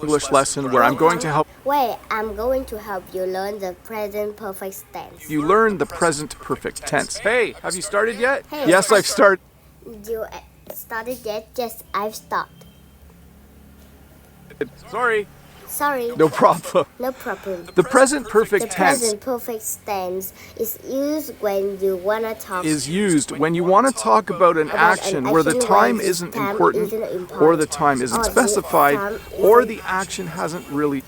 English lesson where I'm going to help Wait, I'm going to help you learn the present perfect tense. you learn the present perfect tense. Hey, have you started yet? Hey, Yes, I've started. You started yet? Yes, I've stopped. Sorry. Sorry. No problem. No problem. The present perfect The tense present perfect tense is used when you wanna talk is used when you want to talk about an action where the time isn't important or the time isn't specified or the action hasn't really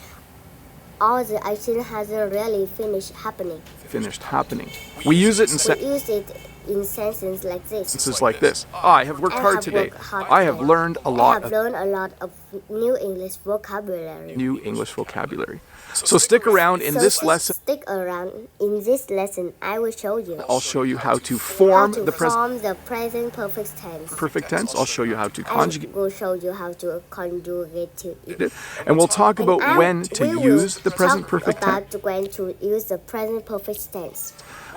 or the action hasn't really finished happening. finished happening. We use it in We use it in sentences like this. sentences like this. I have worked I hard have today. worked hard I have today. learned a I lot have of learned a lot of new English vocabulary. new English vocabulary. So stick around in So this lesson. Stick around. In this lesson, I will show you I'll show you how to form how to the present form the present perfect tense. perfect tense. I'll show you how to I conjugate will show you how to conjugate it. it. And we'll talk about when to we will use the present talk perfect tense. about when to use the present perfect tense.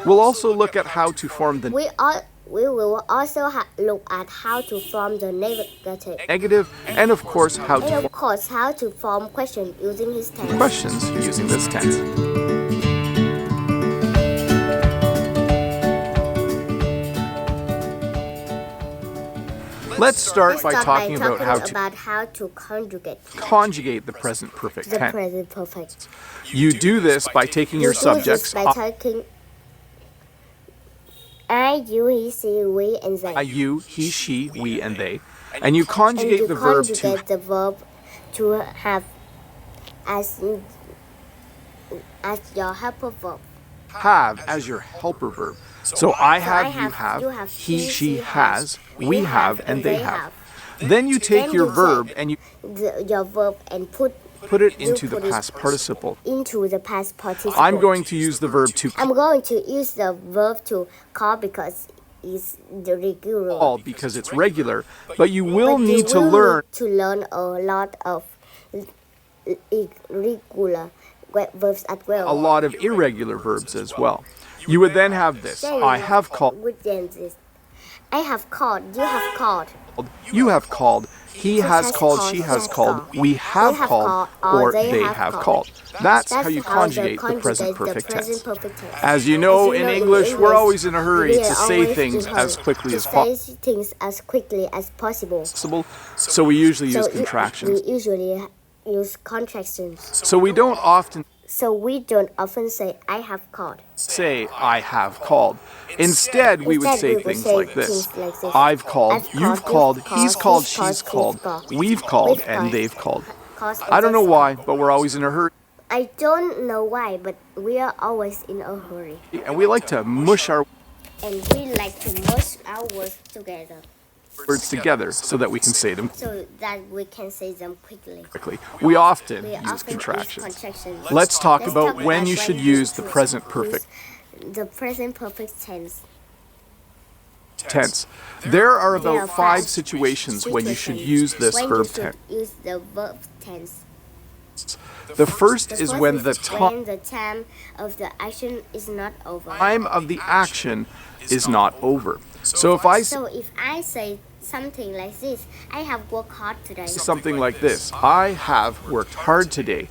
We'll also look at how to form the We will also look at how to form the negative. negative and, of course, how to And form of course, how to form questions using his tense. questions using this tense. Let's start by talking about how to conjugate the present perfect the tense. present perfect. You do this by taking your You do this subjects, by taking I, you, he, she, we, and they. you, he, she, we, and they, and you And conjugate you the verb conjugate the verb to have as your helper verb. to have as your helper verb. So I have, I have, you you have, he, he, she she has, we have, and they have. have. Then you take Then your you verb take and you your verb and put it you into the put it past participle. into the past participle. I'm going to use the verb to I'm going to use the verb to call because it's the regular. call because it's regular, but you will But you need to will learn need to learn a lot of irregular verbs as well. a lot of irregular verbs as well. You would then have this. Then I have called, With this. I have called. You have called. you have called, he has called, she has called, we have called, or they have called. That's how you conjugate the present perfect tense. As you know, in English, we're always in a hurry to say things as quickly as Say things as quickly as possible. possible, so we usually use We contractions. usually use contractions. So we don't often So we don't often say I have called. say, I have called. Instead, we would Instead, say we would things say like this. things like this. I've called, I've you've called, called, he's called, she's called, we've called, and they've called. I don't know why, but we're always in a hurry, I don't know why, but we are always in a hurry. and we like to mush our And we like to mush our words together words together so that we can say them so that we can say them quickly. quickly. We often We use often contractions. use contractions. Let's talk Let's about talk when about you should use the present perfect The present perfect tense. tense. There are There about are 5 situations when you should use this when verb you should tense. use the verb tense. The first is first when is the when the time of the action is not over. time of the action is not over. So if I say So if I say something like this, I have worked hard today. something like this, I have worked hard today.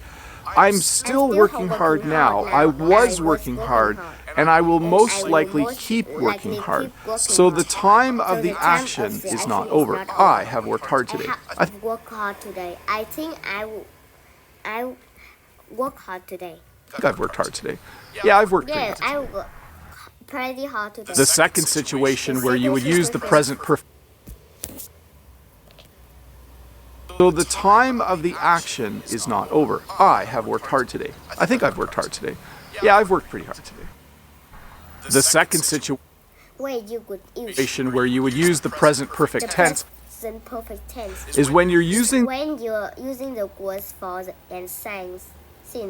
I'm still working hard now. I was working hard, and I will most likely keep working hard. So the time of the action is not over. I have worked hard today. I have worked hard today. I think I work hard today. think I've worked hard today. Yeah, I've worked pretty Yeah, hard. I work pretty hard today. The second situation where you would use the present perfect. So the time of the action is not over. I have worked hard today. I think I've worked hard today. Yeah, I've worked pretty hard today. The second Where you could use situation where you would use the present perfect tense present perfect tense is when you're using when you're using the words for and since.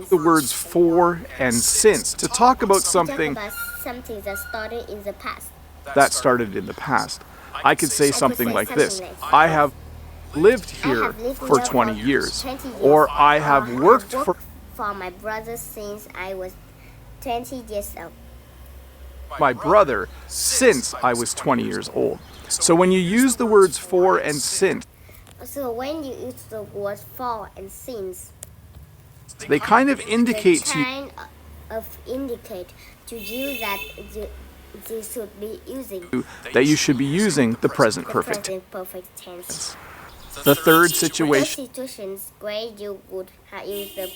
the words for and since to talk about Talk something about something that started in the past. that started in the past. I could say something say like something this. like I have lived I here have lived for here 20 years. 20 years. Or I have worked for for my brother since I was 20 years old. my brother since I was 20 years old. So when you use the words for and since, So when you use the word for and since, they kind of indicate they to you kind of indicate to you that you should be using that you should be using the present the perfect. present perfect tense. The third Those situation situations where you would use the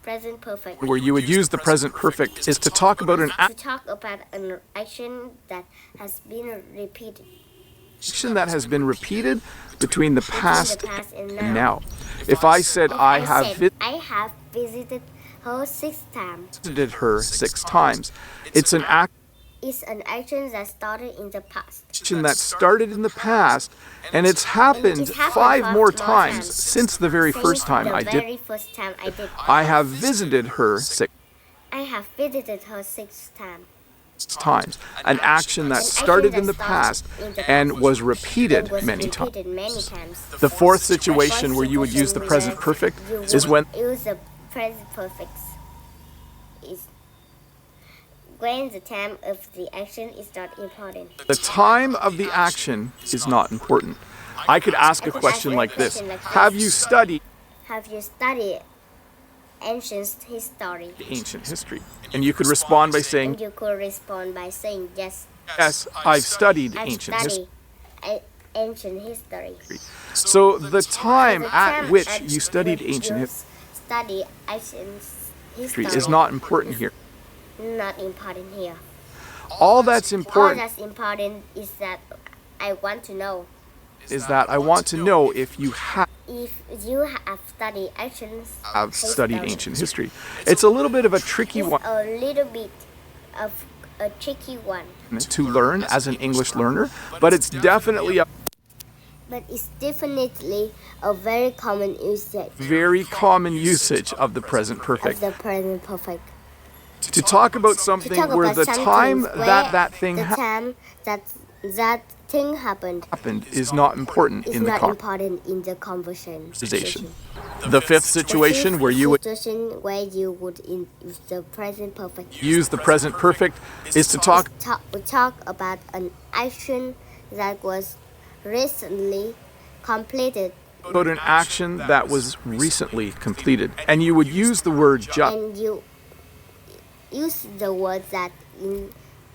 present perfect where you would use the present perfect is to talk about an to talk about an action that has been repeated action that has been repeated between the between past the past and and now. now. If I said If I have said, I have visited her 6 times, visited her 6 times, it's an it's an action that started in the past. action that started in the past, and it's happened 5 more times since the very first time I did. First time I did. I have visited her 6 I have visited her 6 times. times. An action that started in the past and was repeated many times. times. The fourth situation where you would use the present perfect is when use the present perfect is when the time of the action is not important. the time of the action is not important. I could ask a question like this: have you studied Have you studied ancient history? ancient history? And you could respond by And saying, you could respond by saying yes. yes, I've studied I ancient history. study ancient history. So the time The at time which at you studied which ancient you history study ancient history is not important here. not important here. All that's All important that's important is that I want to know is that I want to know if you have if you have studied studied ancient history. It's a little bit of a tricky It's one a little bit of a tricky one, to learn as an English learner, but it's definitely a but it's definitely a very common usage very common usage of the present of perfect. the present perfect. To talk about To something talk where about the something time where that thing the time that thing happened happened is not important is in the not conversation. important in the conversation. The fifth situation where you would situation where you would use the present perfect use the present perfect is to talk talk about an action that was recently completed, about an action that was recently completed. And you would use the word just and you use the word that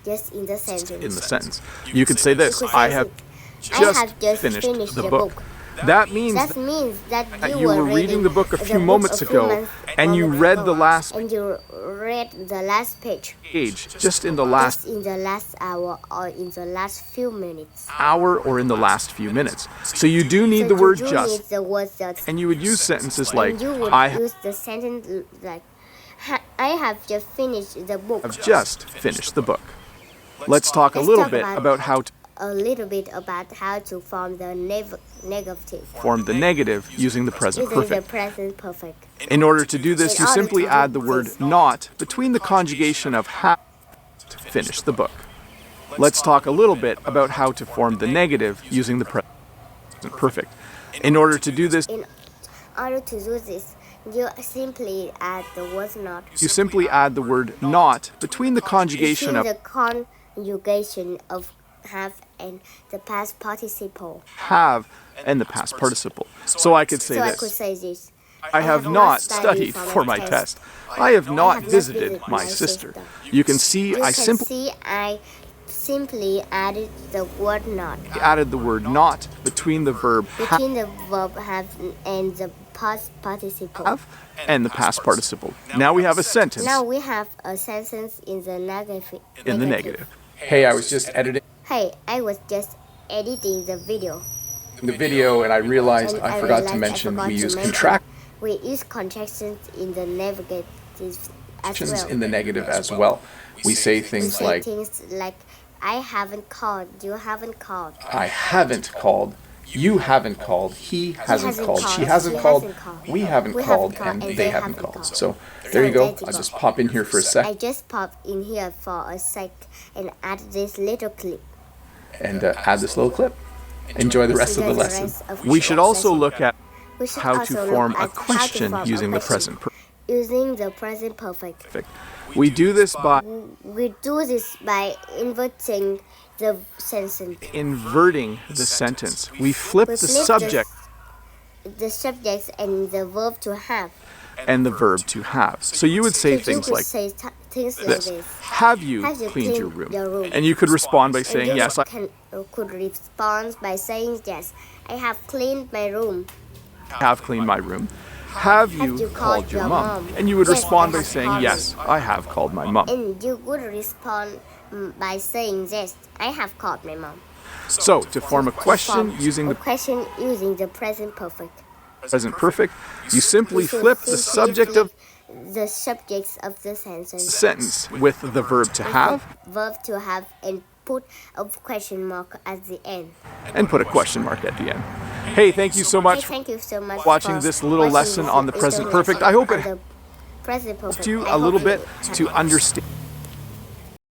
just in the sentence. in the sentence. You could say this: You could I say, have I just have just finished the book. That means That means that you were reading the book a few moments ago, and you read the last and you read the last page page just in the last just in the last hour or in the last few minutes. hour or in the last few minutes. So you do need So the you word do just, need the word just, and you would use sentences like, and you would I use the sentence like, I have just finished the book. have just finished the book. Let's talk a little bit about how to A little bit about how to form the negative form the negative using the present using the perfect. present perfect. In order to do this, In you order simply to do add the word this. not between the conjugation of have to finish the book. Let's talk a little bit about how to form the negative using the present perfect. In order to do this, In order to do this, you simply add the word not. you simply add the word not between the conjugation Between of the conjugation of have and the past participle. have and the past participle. So I could say So I could this: say this. I have not studied for my test. I have not visited my sister. You can see You I can simply see I simply added the word not added the word not between the verb between the verb have and the past participle. have and the past participle. Now we have a sentence Now we have a sentence in the negative. in the negative. Hey, I was just editing Hey, I was just editing the video. the video and I realized And I forgot to realized I mention forgot we to use mention contractions We use contractions in the negative as well. in the negative as well. We say things Say like things like I haven't called, you haven't called. I haven't called, you haven't called, he hasn't hasn't called, called, she hasn't he called, hasn't called, we haven't we called, haven't and called, they haven't called. So there you go. I'll just pop in here for a I sec just popped in here for a sec and add this little clip. and add this little clip. Enjoy the rest of the Enjoy the lesson. rest of We the should also lesson. look at We should how to also look form at a how to question form a using the question present using the present perfect. perfect. We do this by We do this by inverting the sentence. inverting the sentence. We flip We the flip subject the subjects and the verb to have. and the verb to have. So you would say So you things could like say things like this. this. Have you Have you cleaned your cleaned room? your room? And you could respond by And saying, you yes, I could respond by saying yes. I have cleaned my room. have cleaned my room. Have you called your mom? And you would Yes, respond I by have saying, called yes, I have called my mom. And you would respond by saying yes. I have called my mom. So to form a question using A the question using the present perfect. present perfect, you simply You should flip the simply subject of flip the subjects of the sentence. sentence with the verb to have Verb to have and put a question mark at the end. and put a question mark at the end. Hey, thank you so much Hey, thank you so much watching for this little watching lesson this on the little present lesson perfect. I hope on it the present perfect. helped you I a little hope bit it to understand